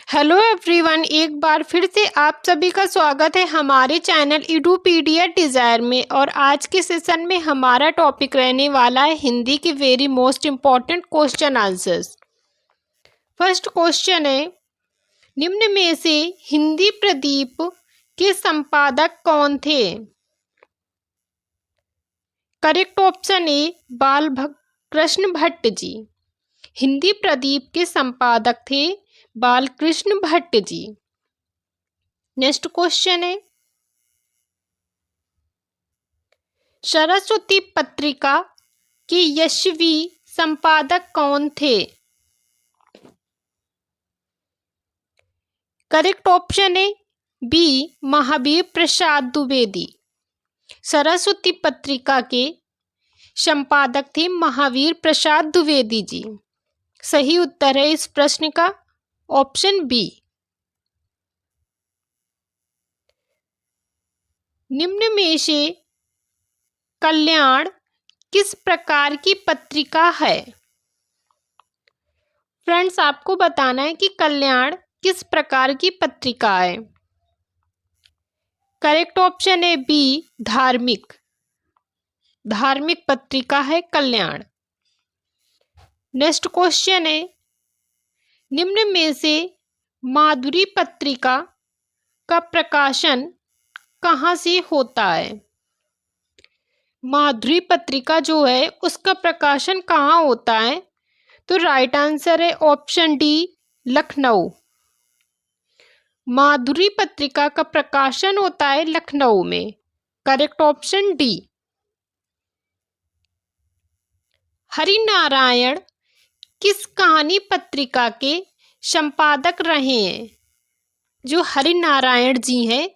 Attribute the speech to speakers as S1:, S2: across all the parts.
S1: Hello everyone, एक बार फिर से आप सभी का स्वागत है हमारे चैनल एडुपीडिया डिज़ायर में। और आज के सेशन में हमारा टॉपिक रहने वाला है हिंदी के very most important question answers. First question है, निम्न में से हिंदी प्रदीप के संपादक कौन थे? करेक्ट ऑप्शन ए बाल कृष्ण भट्ट जी। हिंदी प्रदीप के संपादक थे बालकृष्ण भट्ट जी। नेक्स्ट क्वेश्चन है, सरस्वती पत्रिका के यशस्वी संपादक कौन थे? करेक्ट ऑप्शन है बी महावीर प्रसाद द्विवेदी। सरस्वती पत्रिका के संपादक थे महावीर प्रसाद द्विवेदी जी। सही उत्तर है इस प्रश्न का ऑप्शन बी। निम्न में से कल्याण किस प्रकार की पत्रिका है? फ्रेंड्स, आपको बताना है कि कल्याण किस प्रकार की पत्रिका है। करेक्ट ऑप्शन है बी धार्मिक। धार्मिक पत्रिका है कल्याण। नेक्स्ट क्वेश्चन है, निम्न में से माधुरी पत्रिका का प्रकाशन कहाँ से होता है? माधुरी पत्रिका जो है उसका प्रकाशन कहाँ होता है? तो राइट आंसर है ऑप्शन डी लखनऊ। माधुरी पत्रिका का प्रकाशन होता है लखनऊ में। Correct option D. हरिनारायण किस कहानी पत्रिका के संपादक रहे हैं? जो हरिनारायण जी हैं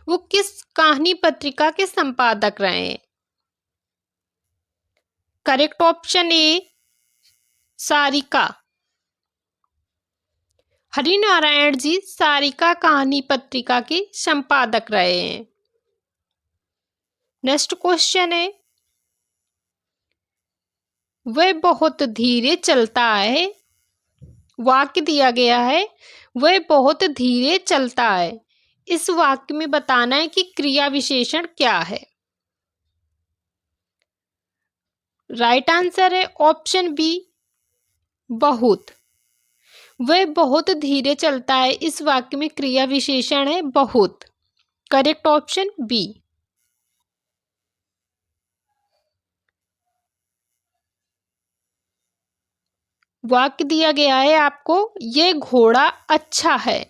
S1: वो किस कहानी पत्रिका के संपादक रहे हैं? Correct option A Sarika. Harinarayan ji Sarika कहानी पत्रिका के संपादक रहे हैं। नेक्स्ट क्वेश्चन है, वह बहुत धीरे चलता है। वाक्य दिया गया है वह बहुत धीरे चलता है। इस वाक्य में बताना है कि क्रिया विशेषण क्या है। राइट आंसर है ऑप्शन बी बहुत। वह बहुत धीरे चलता है, इस वाक्य में क्रिया विशेषण है बहुत। Correct option B. वाक्य दिया गया है आपको, यह घोड़ा अच्छा है।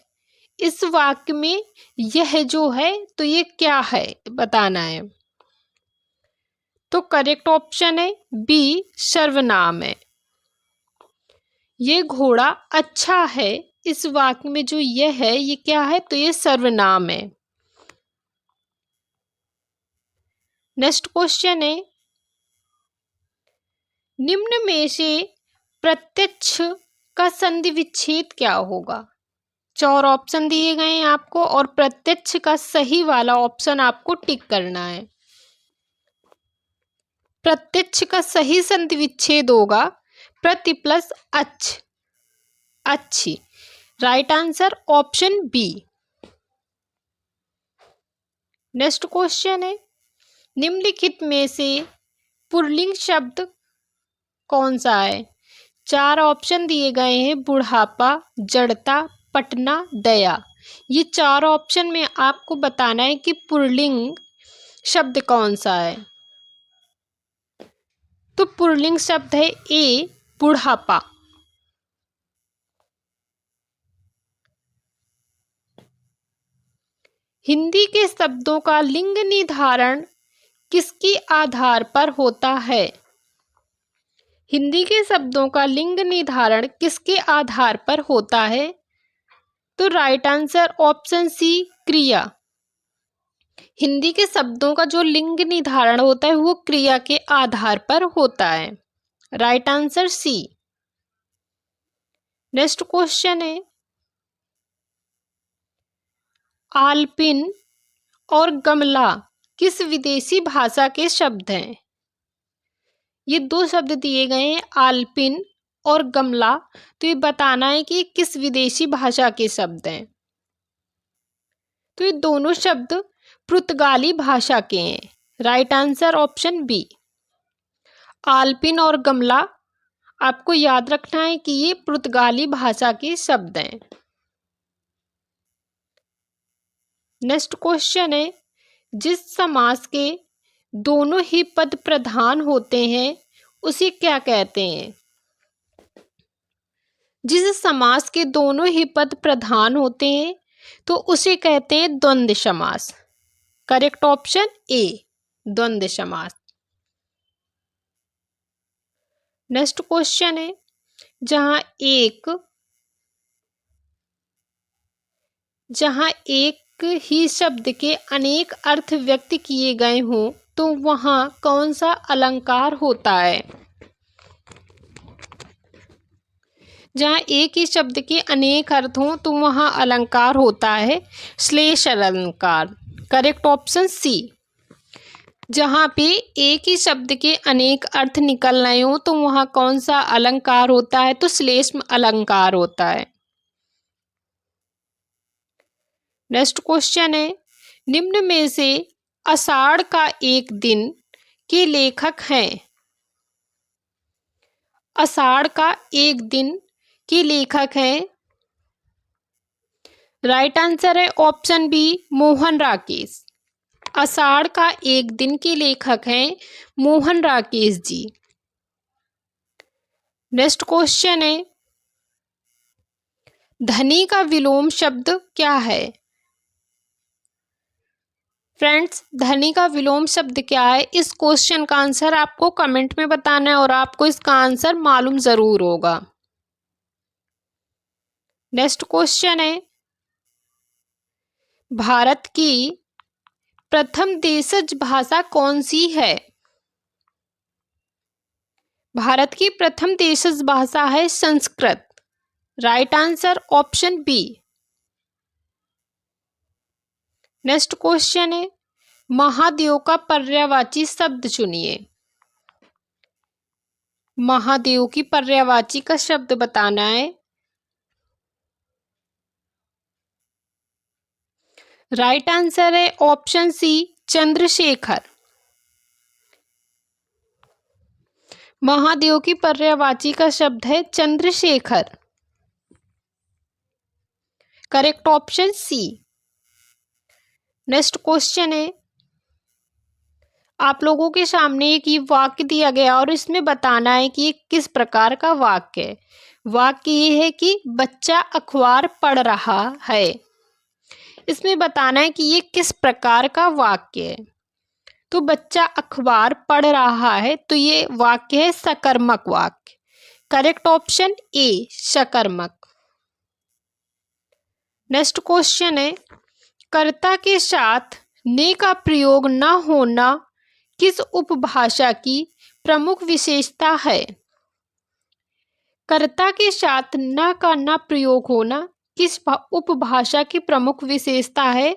S1: इस वाक्य में यह जो है तो ये क्या है बताना है। तो करेक्ट ऑप्शन है बी सर्वनाम है। ये घोड़ा अच्छा है, इस वाक्य में जो यह है ये क्या है तो ये सर्वनाम है। नेक्स्ट क्वेश्चन है, निम्न में से प्रत्यक्ष का संधि विच्छेद क्या होगा? 4 ऑप्शन दिए गए हैं आपको और प्रत्यक्ष का सही वाला ऑप्शन आपको टिक करना है। प्रत्यक्ष का सही संधि विच्छेद होगा प्रति प्लस अच्छ, अच्छी। Right answer option B. Next question है, निम्नलिखित में से पुल्लिंग शब्द कौन सा है? 4 ऑप्शन दिए गए हैं, बुढ़ापा, जड़ता, पटना, दया। ये 4 ऑप्शन में आपको बताना है कि पुल्लिंग शब्द कौन सा है। तो पुल्लिंग शब्द है ए बुढ़ापा। हिंदी के शब्दों का लिंग निर्धारण किसके आधार पर होता है? हिंदी के शब्दों का लिंग निर्धारण किसके आधार पर होता है? तो राइट आंसर ऑप्शन सी क्रिया। हिंदी के शब्दों का जो लिंग निर्धारण होता है वो क्रिया के आधार पर होता है। Right answer C. Next question है, आलपिन और गमला किस विदेशी भाषा के शब्द हैं? ये 2 शब्द दिए गए हैं, आलपिन और गमला, तो ये बताना है कि ये किस विदेशी भाषा के शब्द हैं। तो ये दोनों शब्द पुर्तगाली भाषा के हैं। Right answer option B. आलपिन और गमला आपको याद रखना है कि ये पुर्तगाली भाषा के शब्द हैं। नेक्स्ट क्वेश्चन है, जिस समास के दोनों ही पद प्रधान होते हैं उसे क्या कहते हैं? जिस समास के दोनों ही पद प्रधान होते हैं तो उसे कहते हैं द्वंद्व समास। करेक्ट ऑप्शन ए, द्वंद्व समास। नेक्स्ट क्वेश्चन है, जहां एक ही शब्द के अनेक अर्थ व्यक्त किए गए हों तो वहां कौन सा अलंकार होता है? जहां एक ही शब्द के अनेक अर्थ हों तो वहां अलंकार होता है श्लेष अलंकार। Correct option C. जहां पे एक ही शब्द के अनेक अर्थ निकल रहे हो तो वहां कौन सा अलंकार होता है? तो श्लेष अलंकार होता है। नेक्स्ट क्वेश्चन है, निम्न में से आषाढ़ का एक दिन के लेखक हैं? आषाढ़ का एक दिन के लेखक हैं। राइट आंसर है ऑप्शन बी, मोहन राकेश। आषाढ़ का एक दिन के लेखक हैं मोहन राकेश जी। नेक्स्ट क्वेश्चन है, धनी का विलोम शब्द क्या है? फ्रेंड्स, धनी का विलोम शब्द क्या है? इस क्वेश्चन का आंसर आपको कमेंट में बताना है और आपको इसका आंसर मालूम जरूर होगा। नेक्स्ट क्वेश्चन है, भारत की प्रथम देशज भाषा कौन सी है? भारत की प्रथम देशज भाषा है Sanskrit. Right answer option B. Next question है, महादेव का पर्यायवाची शब्द चुनिए। महादेव की पर्यायवाची का शब्द बताना है। राइट आंसर है ऑप्शन सी, चंद्रशेखर। महादेव की पर्यायवाची का शब्द है Chandrashekhar. Correct option C. Next question है, आप लोगों के सामने एक ये वाक्य दिया गया और इसमें बताना है कि ये किस प्रकार का वाक्य है। वाक्य ये है कि बच्चा अखबार पढ़ रहा है। इसमें बताना है कि ये किस प्रकार का वाक्य है। तो बच्चा अखबार पढ़ रहा है, तो ये वाक्य है सकर्मक वाक्य। करेक्ट ऑप्शन ए, सकर्मक। नेक्स्ट क्वेश्चन है, कर्ता के साथ ने का प्रयोग न होना किस उपभाषा की प्रमुख विशेषता है? कर्ता के साथ न का न प्रयोग होना किस उपभाषा की प्रमुख विशेषता है?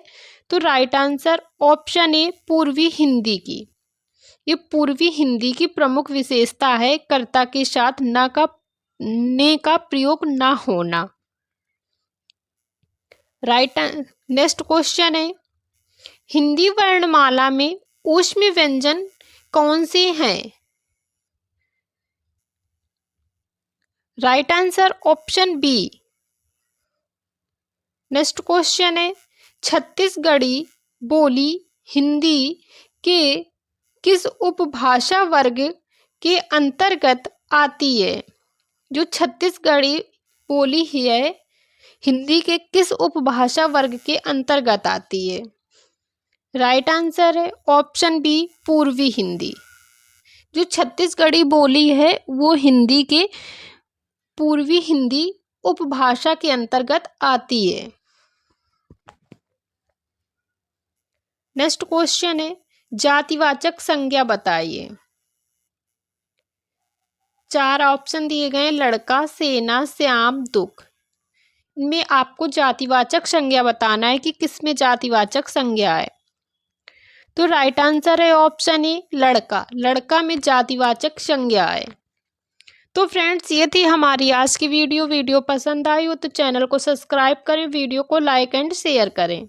S1: तो राइट आंसर ऑप्शन ए, पूर्वी हिंदी की। ये पूर्वी हिंदी की प्रमुख विशेषता है, कर्ता के साथ ने का प्रयोग ना होना। राइट। नेक्स्ट क्वेश्चन है, हिंदी वर्णमाला में ऊष्म व्यंजन कौन से हैं? Right answer option B. Next question है, छत्तीसगढ़ी बोली हिंदी के किस उपभाषा वर्ग के अंतर्गत आती है? जो छत्तीसगढ़ी बोली है हिंदी के किस उपभाषा वर्ग के अंतर्गत आती है? राइट आंसर है ऑप्शन बी, पूर्वी हिंदी। जो छत्तीसगढ़ी बोली है वो हिंदी के पूर्वी हिंदी उपभाषा के अंतर्गत आती है। नेक्स्ट क्वेश्चन है, जातिवाचक संज्ञा बताइए। 4 ऑप्शन दिए गए, लड़का, सेना, श्याम, दुख। इनमें आपको जातिवाचक संज्ञा बताना है कि किसमें जातिवाचक संज्ञा है। तो राइट आंसर है ऑप्शन ए, लड़का। लड़का में जातिवाचक संज्ञा है। तो फ्रेंड्स, ये थी हमारी आज की वीडियो। वीडियो पसंद आई हो तो चैनल को सब्सक्राइब करें, वीडियो को लाइक एंड शेयर करें।